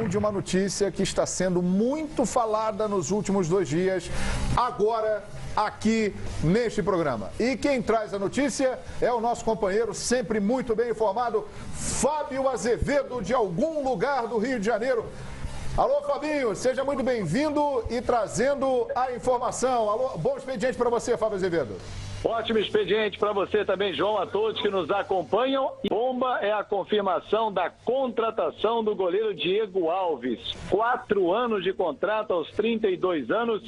vem de uma notícia que está sendo muito falada nos últimos 2 dias, agora aqui neste programa. E quem traz a notícia é o nosso companheiro, sempre muito bem informado, Fábio Azevedo, de algum lugar do Rio de Janeiro. Alô, Fabinho, seja muito bem-vindo e trazendo a informação. Alô, bom expediente para você, Fábio Azevedo. Ótimo expediente para você também, João, a todos que nos acompanham. Bomba é a confirmação da contratação do goleiro Diego Alves. 4 anos de contrato aos 32 anos.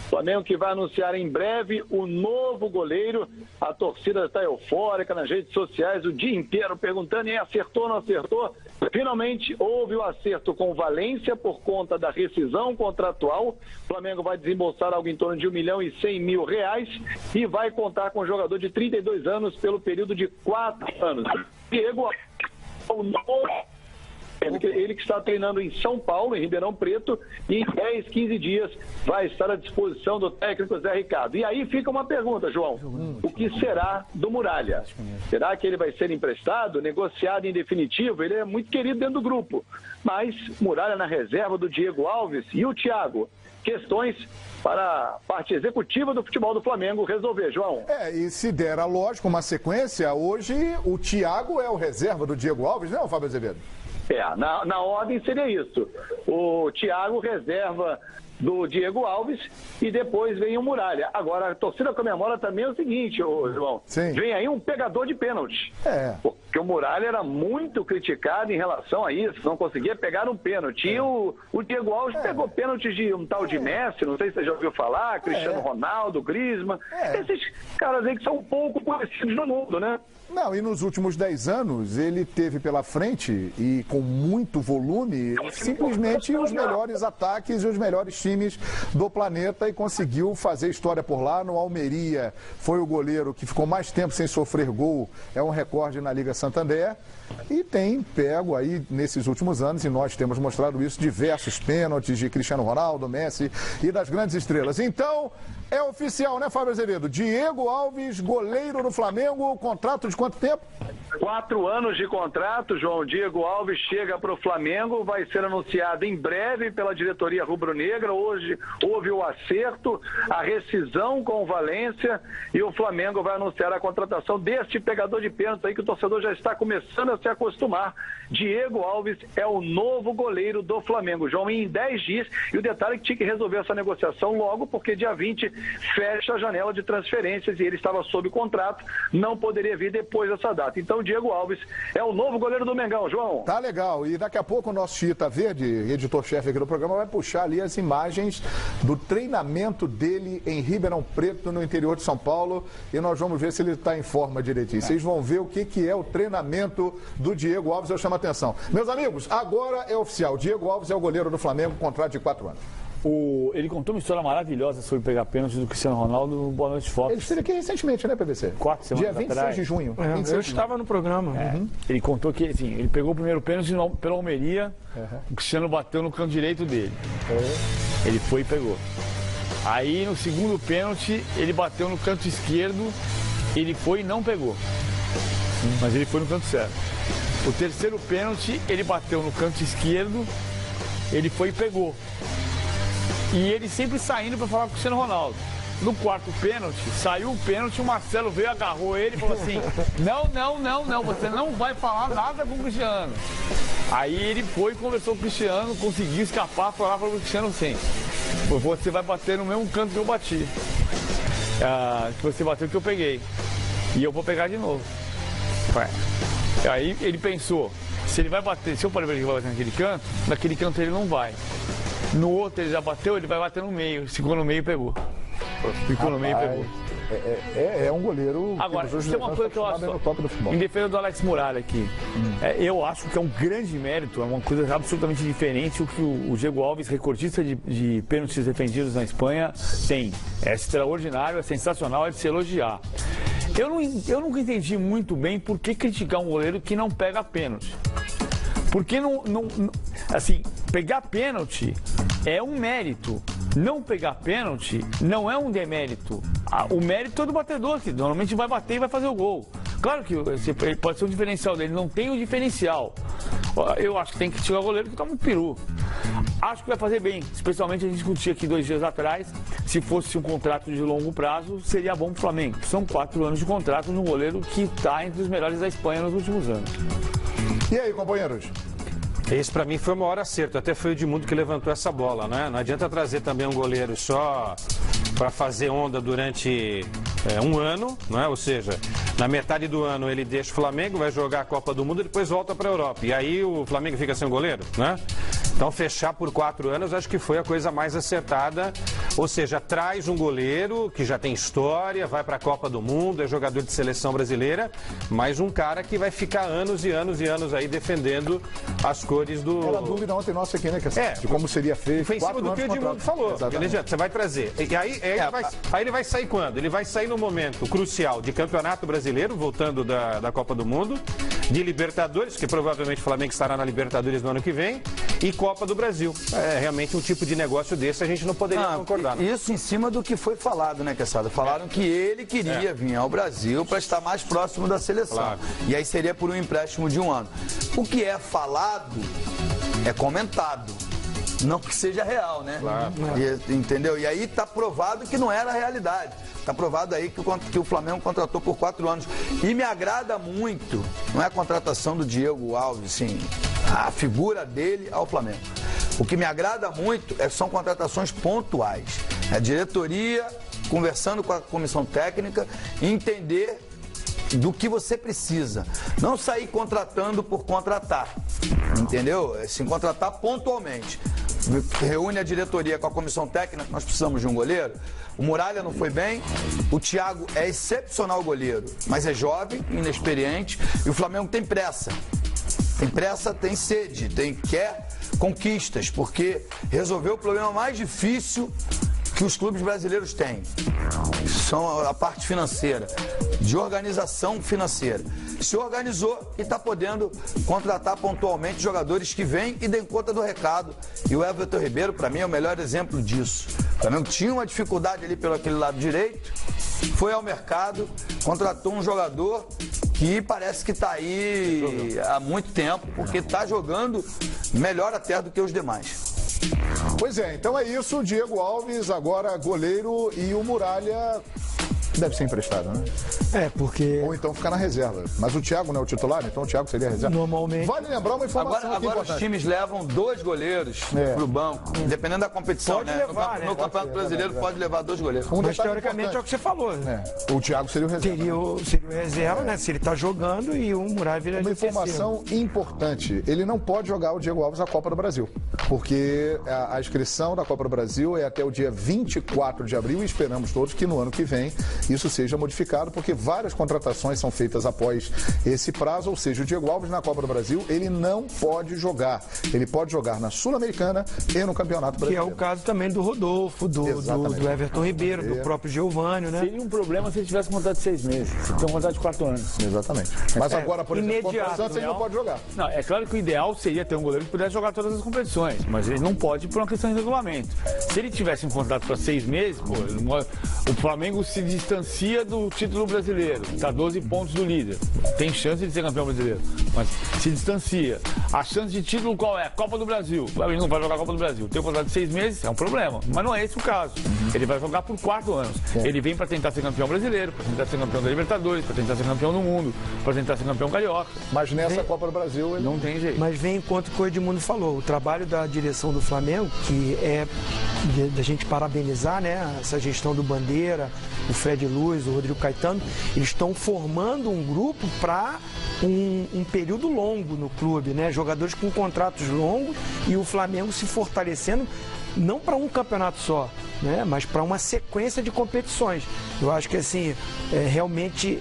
Flamengo que vai anunciar em breve o novo goleiro. A torcida está eufórica nas redes sociais o dia inteiro perguntando: acertou ou não acertou? Finalmente houve o acerto com o Valência por conta da rescisão contratual. O Flamengo vai desembolsar algo em torno de R$1.100.000 e vai contar com um jogador de 32 anos pelo período de 4 anos. Diego, ele que está treinando em São Paulo, em Ribeirão Preto, e em 10, 15 dias vai estar à disposição do técnico Zé Ricardo. E aí fica uma pergunta, João: o que será do Muralha? Será que ele vai ser emprestado, negociado em definitivo? Ele é muito querido dentro do grupo, mas Muralha na reserva do Diego Alves e o Thiago. Questões para a parte executiva do futebol do Flamengo resolver, João. E se der a lógica, uma sequência, hoje o Thiago é o reserva do Diego Alves, não, Fábio Azevedo? Na ordem seria isso. O Thiago reserva do Diego Alves e depois vem o Muralha. Agora, a torcida comemora também o seguinte, João. Sim. Vem aí um pegador de pênalti. Porque o Muralha era muito criticado em relação a isso, não conseguia pegar um pênalti. E o Diego Alves pegou pênaltis de um tal de Messi, não sei se você já ouviu falar, Cristiano Ronaldo, Griezmann. Esses caras aí que são um pouco conhecidos no mundo, né? Não, e nos últimos 10 anos ele teve pela frente, e com muito volume, simplesmente os melhores ataques e os melhores times do planeta, e conseguiu fazer história por lá. No Almeria foi o goleiro que ficou mais tempo sem sofrer gol, é um recorde na Liga Santander, e tem pego aí nesses últimos anos, e nós temos mostrado isso, diversos pênaltis de Cristiano Ronaldo, Messi e das grandes estrelas. Então, é oficial, né, Fábio Azevedo? Diego Alves, goleiro do Flamengo, contrato de quanto tempo? 4 anos de contrato, João. Diego Alves chega para o Flamengo, vai ser anunciado em breve pela diretoria rubro-negra. Hoje houve o acerto, a rescisão com o Valência, e o Flamengo vai anunciar a contratação deste pegador de pênalti aí que o torcedor já está começando a se acostumar. Diego Alves é o novo goleiro do Flamengo, João, em 10 dias. E o detalhe é que tinha que resolver essa negociação logo, porque dia 20 fecha a janela de transferências e ele estava sob contrato, não poderia vir depois dessa data. Então o Diego Alves é o novo goleiro do Mengão, João. Tá legal. E daqui a pouco o nosso Chita Verde, editor-chefe aqui do programa, vai puxar ali as imagens do treinamento dele em Ribeirão Preto, no interior de São Paulo, e nós vamos ver se ele está em forma direitinho. Vocês vão ver o que é o treinamento do Diego Alves, eu chamo a atenção. Meus amigos, agora é oficial. Diego Alves é o goleiro do Flamengo, contrato de 4 anos. Ele contou uma história maravilhosa sobre pegar pênalti do Cristiano Ronaldo no Boa Noite Fox. Ele esteve aqui recentemente, né, PVC? 4 semanas Dia 26 atrás. de junho. Eu estava no programa. Ele contou que assim, ele pegou o primeiro pênalti pelo Almeria, o Cristiano bateu no canto direito dele. Ele foi e pegou. Aí no segundo pênalti, ele bateu no canto esquerdo, ele foi e não pegou. Mas ele foi no canto certo. O terceiro pênalti, ele bateu no canto esquerdo, ele foi e pegou. E ele sempre saindo para falar com o Cristiano Ronaldo. No quarto pênalti, saiu o pênalti, o Marcelo veio, agarrou ele e falou assim: não, você não vai falar nada com o Cristiano. Aí ele foi, conversou com o Cristiano, conseguiu escapar, foi lá para o Cristiano assim: você vai bater no mesmo canto que eu bati. Que você bateu que eu peguei. E eu vou pegar de novo. Aí ele pensou: se ele vai bater, se eu falei para ele que vai bater naquele canto ele não vai. No outro ele já bateu, ele vai bater no meio. Ficou no meio e pegou. Ficou no meio e pegou. É um goleiro. Agora, tem uma coisa que eu acho, em defesa do Alex Muralha aqui, eu acho que é um grande mérito, é uma coisa absolutamente diferente o que o Diego Alves, recordista de pênaltis defendidos na Espanha, tem. É extraordinário, é sensacional, é de se elogiar. Eu nunca entendi muito bem por que criticar um goleiro que não pega pênalti. Porque assim, pegar pênalti é um mérito. Não pegar pênalti não é um demérito. O mérito é do batedor, que normalmente vai bater e vai fazer o gol. Claro que pode ser um diferencial dele, não tem o diferencial. Eu acho que tem que tirar o goleiro que toma um peru. Acho que vai fazer bem, especialmente a gente discutia aqui 2 dias atrás, se fosse um contrato de longo prazo, seria bom para o Flamengo. São 4 anos de contrato de um goleiro que está entre os melhores da Espanha nos últimos anos. E aí, companheiros? Esse para mim foi o maior acerto, até foi o Edmundo que levantou essa bola, né? Não adianta trazer também um goleiro só para fazer onda durante um ano, né? Ou seja, na metade do ano ele deixa o Flamengo, vai jogar a Copa do Mundo e depois volta para a Europa. E aí o Flamengo fica sem um goleiro, né? Então fechar por 4 anos acho que foi a coisa mais acertada, ou seja, traz um goleiro que já tem história, vai para a Copa do Mundo, é jogador de seleção brasileira, mas um cara que vai ficar anos e anos e anos aí defendendo as cores do... Era a dúvida ontem nossa aqui, né? De como seria feito. Foi em cima do que o Edmundo falou. Você vai trazer. E aí ele vai sair quando? Ele vai sair no momento crucial de Campeonato Brasileiro, voltando da Copa do Mundo, de Libertadores, que provavelmente o Flamengo estará na Libertadores no ano que vem, e Copa do Brasil. É realmente um tipo de negócio desse, a gente não poderia concordar. Não. Isso em cima do que foi falado, né, Quesada? Falaram que ele queria vir ao Brasil para estar mais próximo da seleção. Claro. E aí seria por um empréstimo de 1 ano. O que é falado é comentado. Não que seja real, né? Claro. Entendeu? E aí tá provado que não era a realidade. Tá provado aí que o Flamengo contratou por 4 anos. E me agrada muito, não é a contratação do Diego Alves, sim, a figura dele ao Flamengo. O que me agrada muito são contratações pontuais. A diretoria conversando com a comissão técnica, entender do que você precisa. Não sair contratando por contratar, entendeu? Sim, contratar pontualmente. Reúne a diretoria com a comissão técnica, nós precisamos de um goleiro. O Muralha não foi bem, o Thiago é excepcional goleiro, mas é jovem, inexperiente, e o Flamengo tem pressa. Tem pressa, tem sede, quer conquistas, porque resolveu o problema mais difícil que os clubes brasileiros têm. São a parte financeira, de organização financeira. Se organizou e está podendo contratar pontualmente jogadores que vêm e dêem conta do recado. E o Everton Ribeiro, para mim, é o melhor exemplo disso. O Flamengo tinha uma dificuldade ali pelo aquele lado direito, foi ao mercado, contratou um jogador que parece que está aí há muito tempo, porque está jogando melhor até do que os demais. Pois é, então é isso. O Diego Alves, agora goleiro, e o Muralha deve ser emprestado, né? Porque... Ou então ficar na reserva. Mas o Thiago não é o titular, então o Thiago seria a reserva. Normalmente... Vale lembrar uma informação Agora os times levam 2 goleiros pro banco, dependendo da competição, pode levar, no Campeonato Brasileiro pode levar 2 goleiros. Mas teoricamente é o que você falou, né? O Thiago seria o reserva. Seria o reserva, né? Se ele tá jogando e o Muralha vira Uma informação importante, ele não pode jogar o Diego Alves a Copa do Brasil, porque a inscrição da Copa do Brasil é até o dia 24 de abril e esperamos todos que no ano que vem isso seja modificado, porque várias contratações são feitas após esse prazo, ou seja, o Diego Alves na Copa do Brasil, ele não pode jogar. Ele pode jogar na Sul-Americana e no Campeonato Brasileiro. Que é o caso também do Rodolfo, do Everton Ribeiro, do próprio Giovânio, né? Seria um problema se ele tivesse um contrato de 6 meses. Você tem um contrato de 4 anos. Exatamente. Mas agora, por exemplo, contra o Santos, ele não pode jogar. Não, é claro que o ideal seria ter um goleiro que pudesse jogar todas as competições, mas ele não pode por uma questão de regulamento. Se ele tivesse um contrato para 6 meses, o Flamengo se distancia do título brasileiro, está 12 pontos do líder. Tem chance de ser campeão brasileiro, mas se distancia. A chance de título qual é? Copa do Brasil. Ele não vai jogar a Copa do Brasil. Tem um contrato de 6 meses, é um problema. Mas não é esse o caso. Ele vai jogar por 4 anos. Ele vem para tentar ser campeão brasileiro, para tentar ser campeão da Libertadores, para tentar ser campeão do mundo, para tentar ser campeão carioca. Mas nessa Copa do Brasil ele não tem jeito. Mas vem em conta o que o Edmundo falou. O trabalho da direção do Flamengo, que é da gente parabenizar, né? Essa gestão do Bandeira, o Fred Luz, o Rodrigo Caetano, eles estão formando um grupo para um período longo no clube, né? Jogadores com contratos longos e o Flamengo se fortalecendo não para um campeonato só, né? Mas para uma sequência de competições. Eu acho que assim, realmente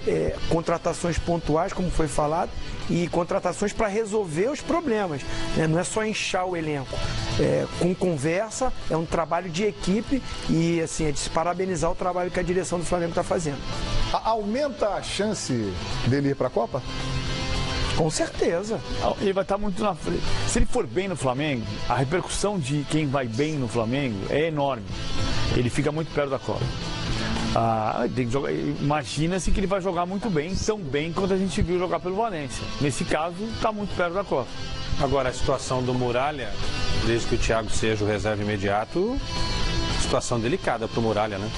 contratações pontuais, como foi falado, e contratações para resolver os problemas, né? Não é só inchar o elenco. Com conversa, é um trabalho de equipe e assim, é de se parabenizar o trabalho que a direção do Flamengo está fazendo. Aumenta a chance dele ir para a Copa? Com certeza. Ele vai estar muito na frente. Se ele for bem no Flamengo, a repercussão de quem vai bem no Flamengo é enorme. Ele fica muito perto da Copa. Imagina-se que ele vai jogar muito bem, tão bem quanto a gente viu jogar pelo Valência. Nesse caso, está muito perto da Copa. Agora, a situação do Muralha, desde que o Thiago seja o reserva imediato, situação delicada pro Muralha, né?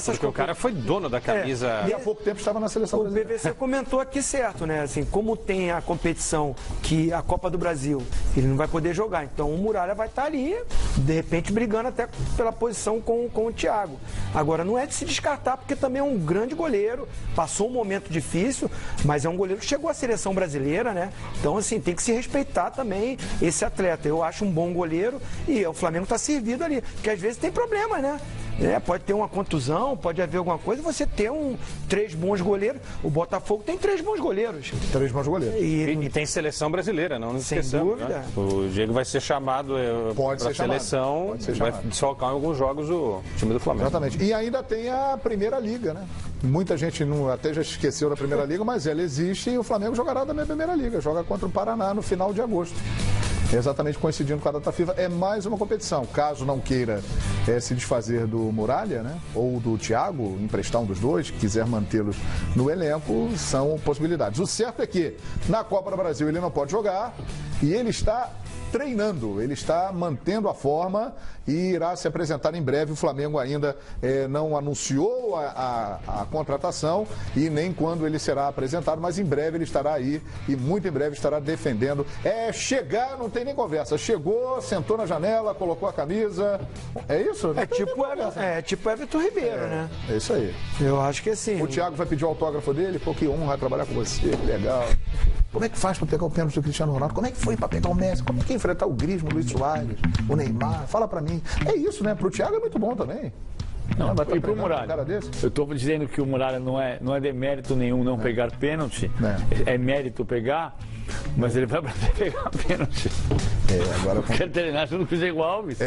Porque o cara foi dono da camisa. E há pouco tempo estava na seleção brasileira. O PVC comentou aqui certo, né? Assim, como tem a competição que a Copa do Brasil, ele não vai poder jogar. Então o Muralha vai estar ali, de repente, brigando até pela posição com o Thiago. Agora, não é de se descartar, porque também é um grande goleiro, passou um momento difícil, mas é um goleiro que chegou à seleção brasileira, né? Então, assim, tem que se respeitar também esse atleta. Eu acho um bom goleiro e o Flamengo está servido ali, porque às vezes tem problema, né? Pode ter uma contusão, pode haver alguma coisa, você ter 3 bons goleiros. O Botafogo tem 3 bons goleiros. 3 bons goleiros. E tem seleção brasileira, não nos esqueçamos. Sem dúvida. Né? O Diego vai ser chamado para a seleção, vai desfalcar em alguns jogos o time do Flamengo. Exatamente. E ainda tem a Primeira Liga, né? Muita gente até já esqueceu da Primeira Liga, mas ela existe e o Flamengo jogará da Primeira Liga. Joga contra o Paraná no final de agosto. Exatamente coincidindo com a data FIFA. É mais uma competição. Caso não queira se desfazer do Muralha, né? Ou do Thiago, emprestar um dos dois, quiser mantê-los no elenco, são possibilidades. O certo é que na Copa do Brasil ele não pode jogar e ele está treinando, ele está mantendo a forma e irá se apresentar em breve. O Flamengo ainda não anunciou a contratação e nem quando ele será apresentado, mas em breve ele estará aí e muito em breve estará defendendo. Chegar, não tem nem conversa. Chegou, sentou na janela, colocou a camisa. É isso? Tipo Everton Ribeiro, né? É isso aí. Eu acho que assim. O Thiago vai pedir o autógrafo dele, pô, que honra trabalhar com você, que legal. Como é que faz para pegar o pênalti do Cristiano Ronaldo? Como é que foi para pegar o Messi? Como é que enfrentar o Griezmann, o Luiz Soares, o Neymar? Fala para mim. É isso, né? Pro Thiago é muito bom também. Não, e pro Muralha? Eu estou dizendo que o Muralha não é demérito nenhum não pegar pênalti. É mérito pegar, mas ele vai pegar pênalti. Agora quer treinar junto com o Diego Alves?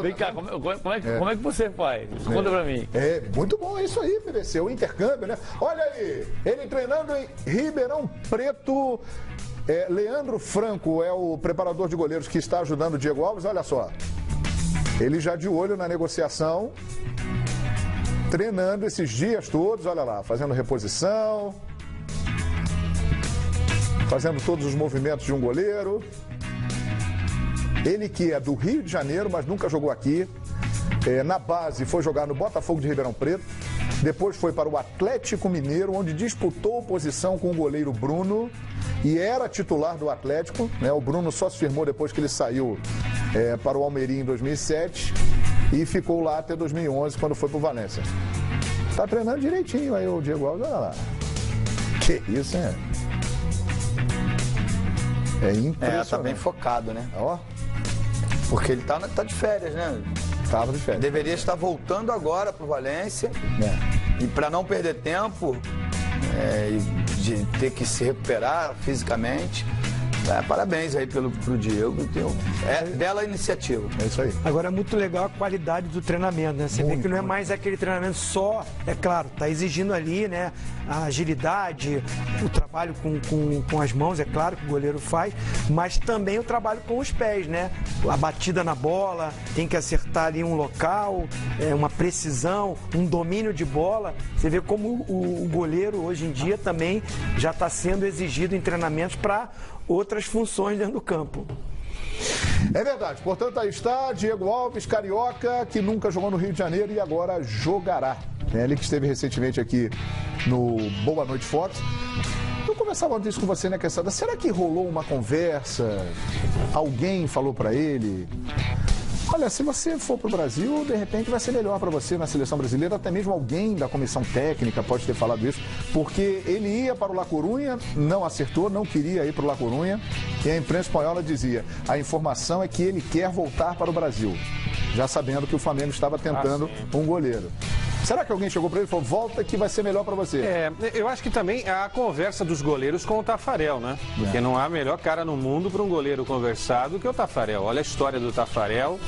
Vem cá, como é que você faz? Conta pra mim. Muito bom isso aí, PVC, o intercâmbio, né? Olha aí, ele treinando em Ribeirão Preto. Leandro Franco é o preparador de goleiros que está ajudando o Diego Alves. Olha só, ele já de olho na negociação, treinando esses dias todos, olha lá, fazendo reposição, fazendo todos os movimentos de um goleiro. Ele que é do Rio de Janeiro, mas nunca jogou aqui. Na base foi jogar no Botafogo de Ribeirão Preto. Depois foi para o Atlético Mineiro, onde disputou posição com o goleiro Bruno e era titular do Atlético, né? O Bruno só se firmou depois que ele saiu para o Almeria em 2007 e ficou lá até 2011, quando foi para o Valência. Tá treinando direitinho aí o Diego Alves, olha lá. Que isso, hein? É impressionante. Tá bem focado, né? Ó. Porque ele tá de férias, né? Estava de férias. Deveria estar voltando agora pro Valência. E para não perder tempo, de ter que se recuperar fisicamente. Parabéns aí pro Diego. Bela iniciativa. É isso aí. Agora é muito legal a qualidade do treinamento, né? Você vê que não é mais aquele treinamento só, é claro, tá exigindo ali, né? A agilidade, o trabalho com as mãos, é claro que o goleiro faz, mas também o trabalho com os pés, né? A batida na bola, tem que acertar ali um local, uma precisão, um domínio de bola. Você vê como o goleiro hoje em dia também já está sendo exigido em treinamentos para outras funções dentro do campo. É verdade. Portanto, aí está Diego Alves, carioca, que nunca jogou no Rio de Janeiro e agora jogará. Ele que esteve recentemente aqui no Boa Noite Fox. Eu conversava antes com você, né, Quesada? Será que rolou uma conversa? Alguém falou para ele? Olha, se você for para o Brasil, de repente vai ser melhor para você na seleção brasileira. Até mesmo alguém da comissão técnica pode ter falado isso, porque ele ia para o La Coruña, não acertou, não queria ir para o La Coruña, e a imprensa espanhola dizia, a informação é que ele quer voltar para o Brasil, já sabendo que o Flamengo estava tentando um goleiro. Será que alguém chegou para ele e falou, volta que vai ser melhor para você? Eu acho que também a conversa dos goleiros com o Taffarel, né? Porque não há melhor cara no mundo para um goleiro conversar do que o Taffarel. Olha a história do Taffarel,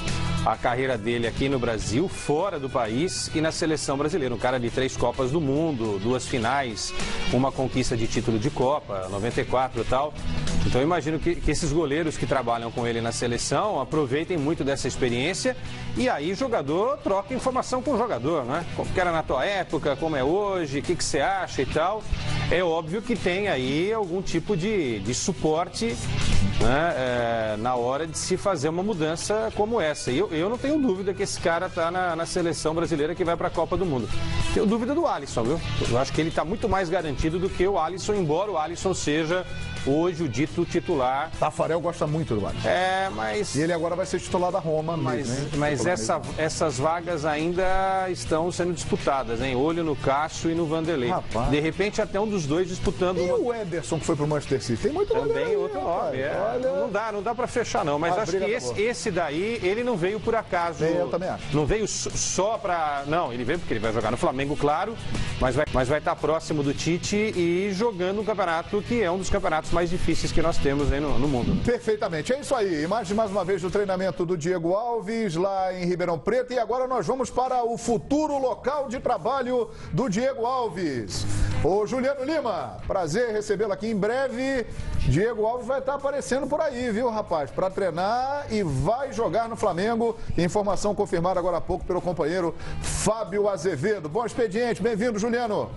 a carreira dele aqui no Brasil, fora do país e na seleção brasileira. Um cara de 3 Copas do Mundo, 2 finais, uma conquista de título de Copa, 94 e tal. Então eu imagino que esses goleiros que trabalham com ele na seleção aproveitem muito dessa experiência e aí o jogador troca informação com o jogador, né? Como que era na tua época, como é hoje, o que você acha e tal. É óbvio que tem aí algum tipo de suporte, né, na hora de se fazer uma mudança como essa. E eu não tenho dúvida que esse cara está na seleção brasileira que vai para a Copa do Mundo. Tenho dúvida do Alisson, viu? Eu acho que ele está muito mais garantido do que o Alisson, embora o Alisson seja hoje o dito titular. Tafarel gosta muito do Alisson. Mas... E ele agora vai ser titular da Roma. Mas essas vagas ainda estão sendo disputadas, hein? Olho no Cássio e no Vanderlei. Rapaz. De repente até um dos dois disputando. E o Ederson que foi pro Manchester City? Tem muito também aí, outro nome. Olha... Não dá para fechar não, mas acho que esse daí, ele não veio por acaso. Eu também acho. Não veio só para... Não, ele veio porque ele vai jogar no Flamengo, claro, mas vai estar próximo do Tite e jogando um campeonato que é um dos campeonatos mais difíceis que nós temos aí no mundo. Perfeitamente, é isso aí. Imagem mais uma vez do treinamento do Diego Alves lá em Ribeirão Preto e agora nós vamos para o futuro local de trabalho do Diego Alves. Ô Juliano Lima, prazer recebê-lo aqui em breve. Diego Alves vai estar aparecendo por aí, viu, rapaz? Para treinar e vai jogar no Flamengo. Informação confirmada agora há pouco pelo companheiro Fábio Azevedo. Bom expediente, bem-vindo, Juliano.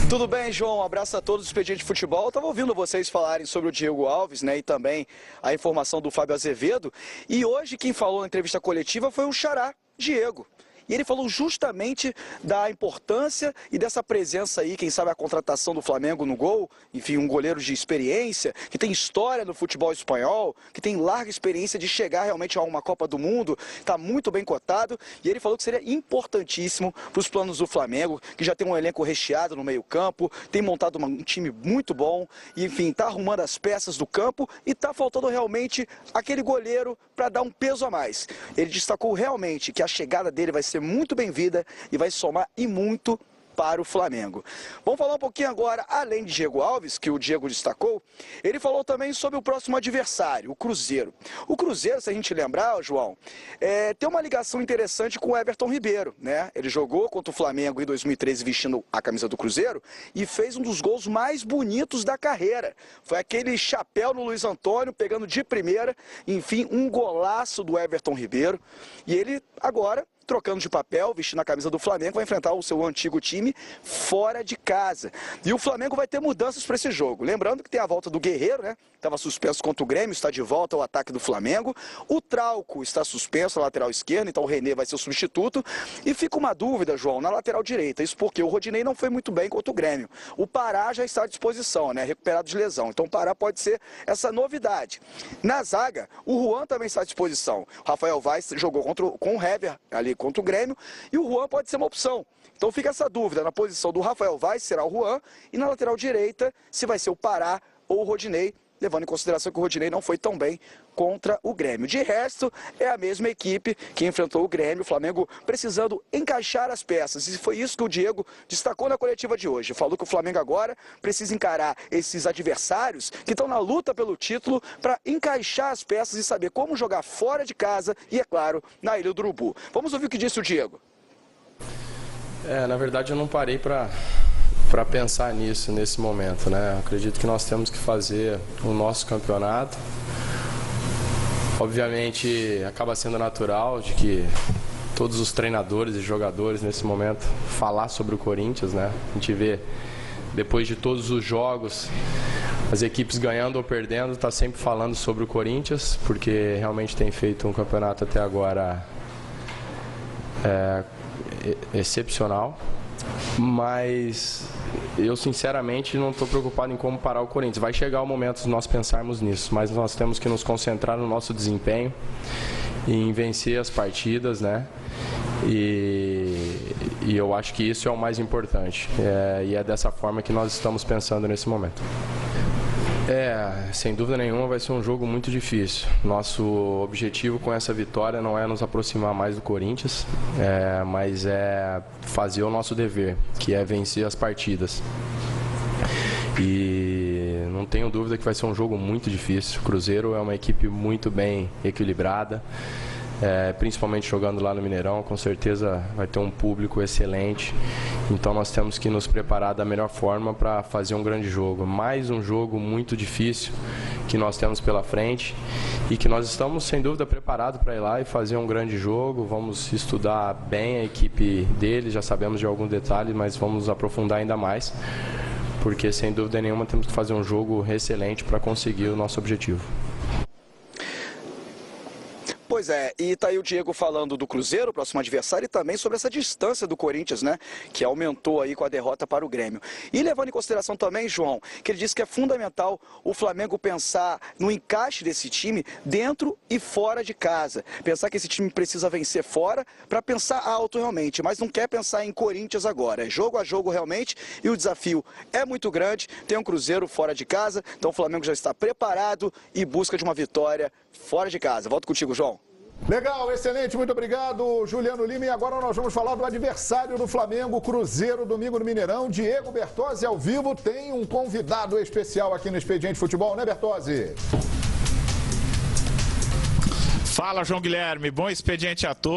Tudo bem, João? Um abraço a todos do Expediente Futebol. Eu estava ouvindo vocês falarem sobre o Diego Alves, né, e também a informação do Fábio Azevedo. E hoje quem falou na entrevista coletiva foi o xará, Diego. E ele falou justamente da importância e dessa presença aí, quem sabe a contratação do Flamengo no gol, enfim, um goleiro de experiência, que tem história no futebol espanhol, que tem larga experiência de chegar realmente a uma Copa do Mundo, está muito bem cotado, e ele falou que seria importantíssimo para os planos do Flamengo, que já tem um elenco recheado no meio-campo, tem montado um time muito bom, e enfim, está arrumando as peças do campo e está faltando realmente aquele goleiro para dar um peso a mais. Ele destacou realmente que a chegada dele vai ser muito bem-vinda e vai somar e muito para o Flamengo. Vamos falar um pouquinho agora, além de Diego Alves, que o Diego destacou, ele falou também sobre o próximo adversário, o Cruzeiro. O Cruzeiro, se a gente lembrar, João, tem uma ligação interessante com o Everton Ribeiro, né? Ele jogou contra o Flamengo em 2013 vestindo a camisa do Cruzeiro e fez um dos gols mais bonitos da carreira. Foi aquele chapéu no Luiz Antônio, pegando de primeira, enfim, um golaço do Everton Ribeiro. E ele agora, trocando de papel, vestindo a camisa do Flamengo, vai enfrentar o seu antigo time fora de casa. E o Flamengo vai ter mudanças para esse jogo. Lembrando que tem a volta do Guerreiro, né? Estava suspenso contra o Grêmio, está de volta ao ataque do Flamengo. O Trauco está suspenso na lateral esquerda, então o René vai ser o substituto. E fica uma dúvida, João, na lateral direita. Isso porque o Rodinei não foi muito bem contra o Grêmio. O Pará já está à disposição, né? Recuperado de lesão. Então o Pará pode ser essa novidade. Na zaga, o Juan também está à disposição. O Rafael Vaz jogou com o Hever ali contra o Grêmio e o Juan pode ser uma opção. Então fica essa dúvida, na posição do Rafael Vaz será o Juan e na lateral direita se vai ser o Pará ou o Rodinei, levando em consideração que o Rodinei não foi tão bem contra o Grêmio. De resto, é a mesma equipe que enfrentou o Grêmio, o Flamengo precisando encaixar as peças. E foi isso que o Diego destacou na coletiva de hoje. Falou que o Flamengo agora precisa encarar esses adversários que estão na luta pelo título para encaixar as peças e saber como jogar fora de casa e, é claro, na Ilha do Urubu. Vamos ouvir o que disse o Diego. Na verdade eu não parei para pensar nisso nesse momento, né? Acredito que nós temos que fazer o nosso campeonato. Obviamente acaba sendo natural de que todos os treinadores e jogadores nesse momento falar sobre o Corinthians, né? A gente vê depois de todos os jogos, as equipes ganhando ou perdendo, tá sempre falando sobre o Corinthians, porque realmente tem feito um campeonato até agora excepcional. Mas eu sinceramente não estou preocupado em como parar o Corinthians. Vai chegar o momento de nós pensarmos nisso, mas nós temos que nos concentrar no nosso desempenho, em vencer as partidas, né? E eu acho que isso é o mais importante. E é dessa forma que nós estamos pensando nesse momento. Sem dúvida nenhuma vai ser um jogo muito difícil. Nosso objetivo com essa vitória não é nos aproximar mais do Corinthians, mas é fazer o nosso dever, que é vencer as partidas. E não tenho dúvida que vai ser um jogo muito difícil. O Cruzeiro é uma equipe muito bem equilibrada. principalmente jogando lá no Mineirão, com certeza vai ter um público excelente, então nós temos que nos preparar da melhor forma para fazer um grande jogo. Mais um jogo muito difícil que nós temos pela frente e que nós estamos sem dúvida preparados para ir lá e fazer um grande jogo. Vamos estudar bem a equipe deles, já sabemos de alguns detalhes, mas vamos aprofundar ainda mais, porque sem dúvida nenhuma temos que fazer um jogo excelente para conseguir o nosso objetivo. Pois é, e tá aí o Diego falando do Cruzeiro, próximo adversário, e também sobre essa distância do Corinthians, né, que aumentou aí com a derrota para o Grêmio. E levando em consideração também, João, que ele disse que é fundamental o Flamengo pensar no encaixe desse time dentro e fora de casa. Pensar que esse time precisa vencer fora para pensar alto realmente, mas não quer pensar em Corinthians agora. É jogo a jogo realmente e o desafio é muito grande. Tem um Cruzeiro fora de casa, então o Flamengo já está preparado e busca de uma vitória fora de casa. Volto contigo, João. Legal, excelente, muito obrigado, Juliano Lima. E agora nós vamos falar do adversário do Flamengo, Cruzeiro, domingo no Mineirão. Diego Bertozzi ao vivo tem um convidado especial aqui no Expediente Futebol, né, Bertozzi? Fala, João Guilherme, bom expediente a todos.